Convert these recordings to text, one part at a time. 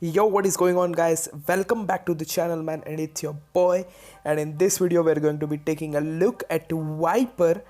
Yo, what is going on, guys? Welcome back to the channel, man, and it's your boy. And in this video we're going to be taking a look at Viper.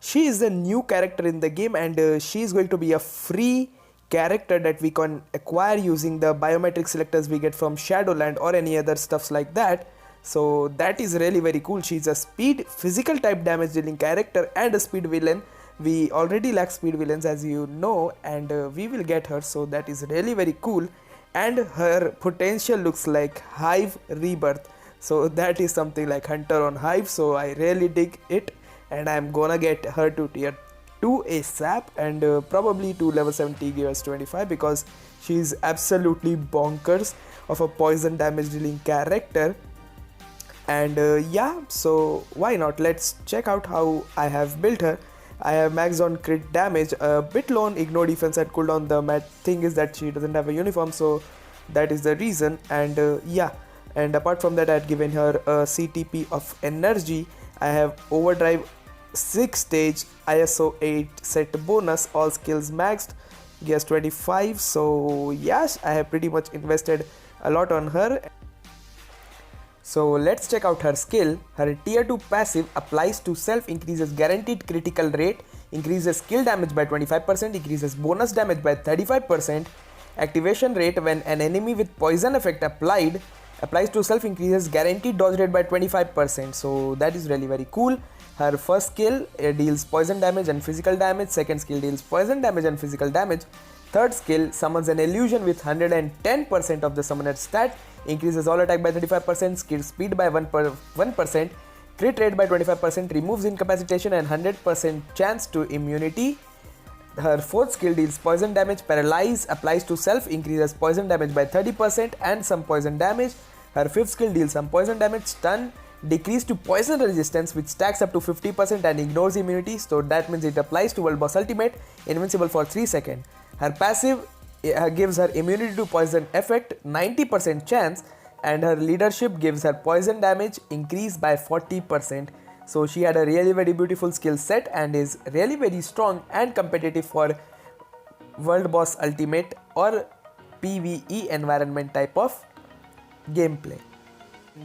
She is a new character in the game, and she is going to be a free character that we can acquire using the biometric selectors we get from Shadowland or any other stuffs like that. So that is really very cool. She's a speed physical type damage dealing character and a speed villain. We already lack speed villains, as you know, and we will get her, so that is really very cool. And her potential looks like Hive Rebirth, so that is something like Hunter on Hive, so I really dig it, and I'm gonna get her to tier 2 ASAP, and probably to level 70 gear 25, because she's absolutely bonkers of a poison damage dealing character. And yeah, so why not, let's check out how I have built her. I have maxed on crit damage, a bit low on ignore defense and cooldown. The mad thing is that she doesn't have a uniform, so that is the reason. And yeah, and apart from that, I had given her a CTP of energy. I have overdrive 6 stage, ISO 8 set bonus, all skills maxed, gears 25. So yes, I have pretty much invested a lot on her. So let's check out her skill. Her tier 2 passive applies to self, increases guaranteed critical rate, increases skill damage by 25%, increases bonus damage by 35%. Activation rate when an enemy with poison effect applies to self, increases guaranteed dodge rate by 25%. So that is really very cool. Her first skill deals poison damage and physical damage. Second skill deals poison damage and physical damage. Third skill summons an illusion with 110% of the summoner's stat, increases all attack by 35%, skill speed by 1%, crit rate by 25%, removes incapacitation and 100% chance to immunity. Her fourth skill deals poison damage, paralyze, applies to self, increases poison damage by 30% and some poison damage. Her fifth skill deals some poison damage, stun, decrease to poison resistance, which stacks up to 50% and ignores immunity, so that means it applies to World Boss Ultimate, invincible for 3 seconds. Her passive gives her immunity to poison effect, 90% chance, and her leadership gives her poison damage increase by 40%. So she had a really very beautiful skill set and is really very strong and competitive for World Boss Ultimate or PvE environment type of gameplay.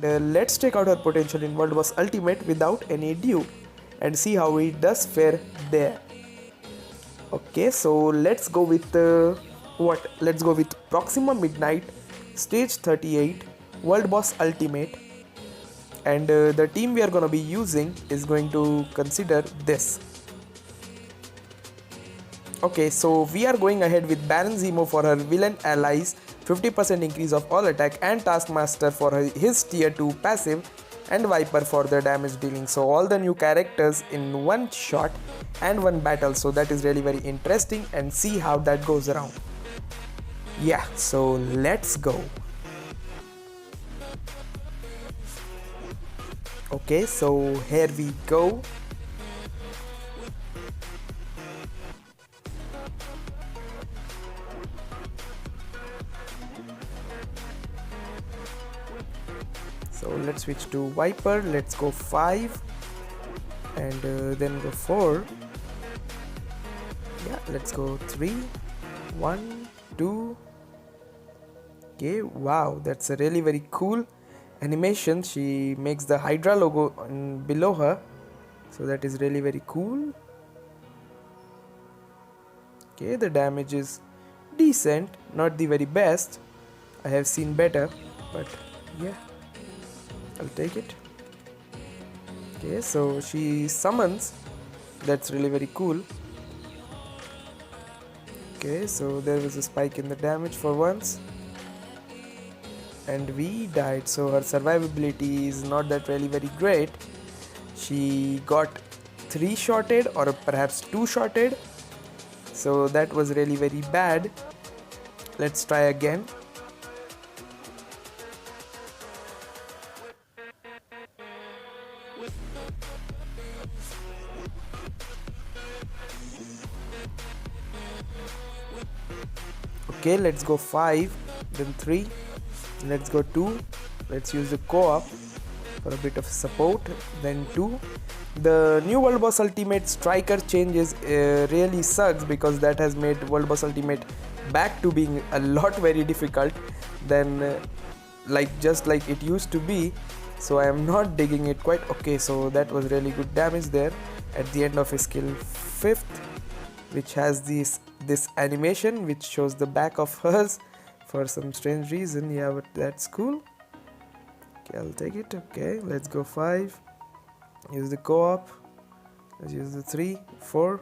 And let's check out her potential in World Boss Ultimate without any ado and see how it does fare there. Okay, so let's go with let's go with Proxima Midnight, stage 38, World Boss Ultimate, and the team we are gonna be using is going to consider this. Okay, so we are going ahead with Baron Zemo for her villain allies, 50% increase of all attack, and Taskmaster for his tier 2 passive, and Viper for the damage dealing. So all the new characters in one shot and one battle, so that is really very interesting, and see how that goes around. Yeah, so let's go. Okay, so here we go. So let's switch to Viper. Let's go 5 and then go 4. Yeah, let's go 3, 1, 2. Okay, wow, that's a really very cool animation. She makes the Hydra logo below her, so that is really very cool. Okay, the damage is decent, not the very best. I have seen better, but yeah, I'll take it. Okay, so she summons. That's really very cool. Okay, so there was a spike in the damage for once, and we died, so her survivability is not that really very great. She got 3-shotted or perhaps 2-shotted, so that was really very bad. Let's try again. Okay, let's go 5, then 3, let's go 2, let's use the co-op for a bit of support, then 2. The new World Boss Ultimate striker changes really sucks, because that has made World Boss Ultimate back to being a lot very difficult. than like just like it used to be. So I am not digging it quite. Okay, so that was really good damage there at the end of his skill 5th, which has this animation which shows the back of hers for some strange reason. Yeah, but that's cool. Okay, I'll take it. Okay, let's go 5. Use the co-op. Let's use the 3, 4.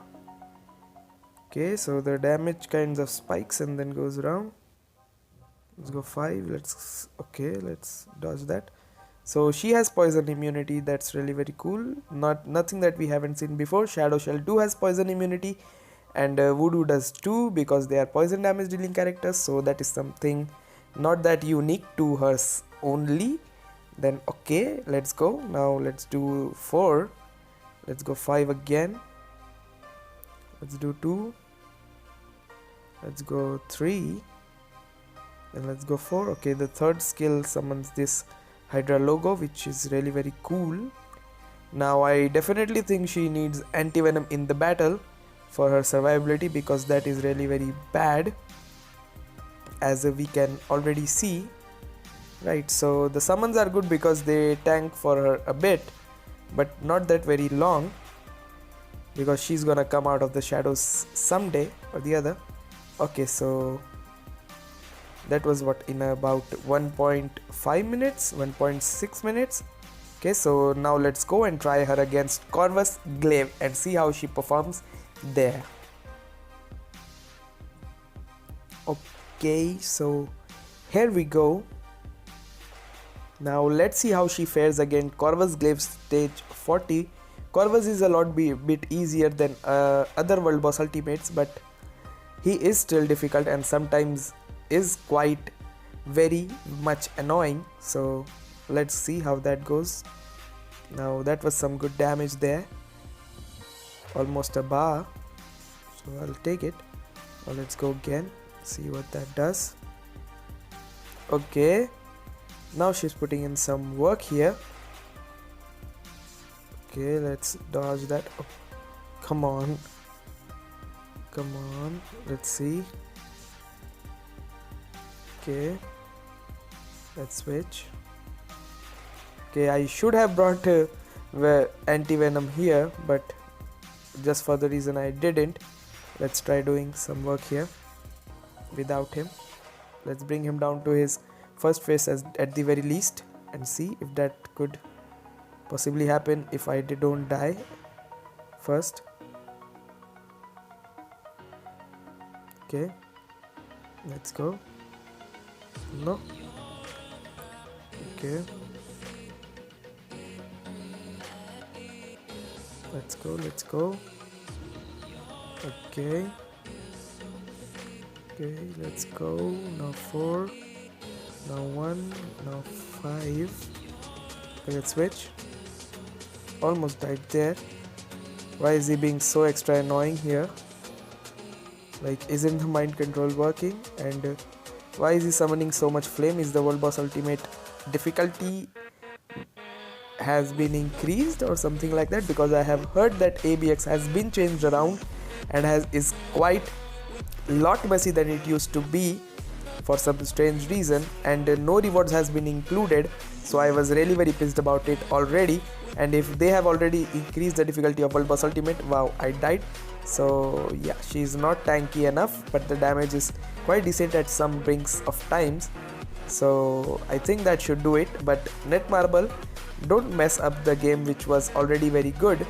Okay, so the damage kinds of spikes and then goes around. Let's go 5. Let's dodge that. So she has poison immunity. That's really very cool. Nothing that we haven't seen before. Shadow Shell 2 has poison immunity, and Voodoo does too, because they are poison damage dealing characters. So that is something not that unique to hers only. Then okay, let's go. Now let's do 4. Let's go 5 again. Let's do 2. Let's go 3. And let's go 4. Okay, the third skill summons this Hydra logo, which is really very cool. Now I definitely think she needs anti-venom in the battle for her survivability, because that is really very bad, as we can already see. Right, so the summons are good because they tank for her a bit, but not that very long, because she's gonna come out of the shadows someday or the other. Okay, so that was what, in about 1.5 minutes, 1.6 minutes. Okay, so now let's go and try her against Corvus Glaive and see how she performs there. Okay, so here we go. Now let's see how she fares against Corvus Glaive stage 40. Corvus is a bit easier than other world boss ultimates, but he is still difficult and sometimes is quite very much annoying. So let's see how that goes. Now that was some good damage there, almost a bar, so I'll take it. Now let's go again, see what that does. Okay, now she's putting in some work here. Okay, let's dodge that. Oh, come on, let's see. Okay, let's switch. Okay, I should have brought anti-venom here, but just for the reason I didn't. Let's try doing some work here without him. Let's bring him down to his first phase at the very least and see if that could possibly happen if I don't die first. Okay, let's go. No. Okay, let's go. Okay, let's go. Now 4, now 1, now 5. Okay, let's switch. Almost died there. Why is he being so extra annoying here? Like, isn't the mind control working? And why is he summoning so much flame? Is the world boss ultimate difficulty has been increased or something like that? Because I have heard that ABX has been changed around and is quite lot messy than it used to be for some strange reason, and no rewards has been included. So I was really very pissed about it already, and if they have already increased the difficulty of world boss ultimate, wow, I died. So yeah, she is not tanky enough, but the damage is quite decent at some brinks of times. So I think that should do it. But Netmarble, don't mess up the game which was already very good.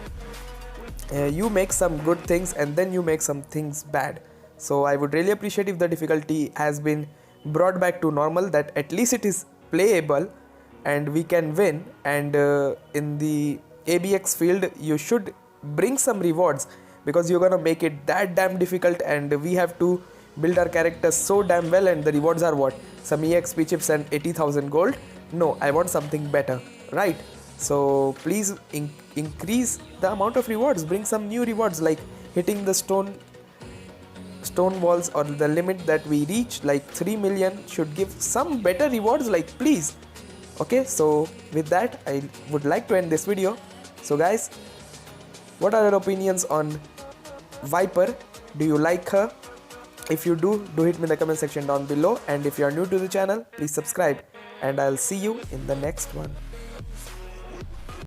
You make some good things and then you make some things bad. So I would really appreciate if the difficulty has been brought back to normal, that at least it is playable and we can win. And in the ABX field you should bring some rewards, because you're gonna make it that damn difficult and we have to build our characters so damn well, and the rewards are what? Some EXP chips and 80,000 gold? No, I want something better, right? So please increase the amount of rewards, bring some new rewards like hitting the stone walls, or the limit that we reach, like 3 million, should give some better rewards, like, please. Okay, so with that I would like to end this video. So guys, what are your opinions on Viper? Do you like her? If you do hit me in the comment section down below, and if you are new to the channel, please subscribe, and I'll see you in the next one.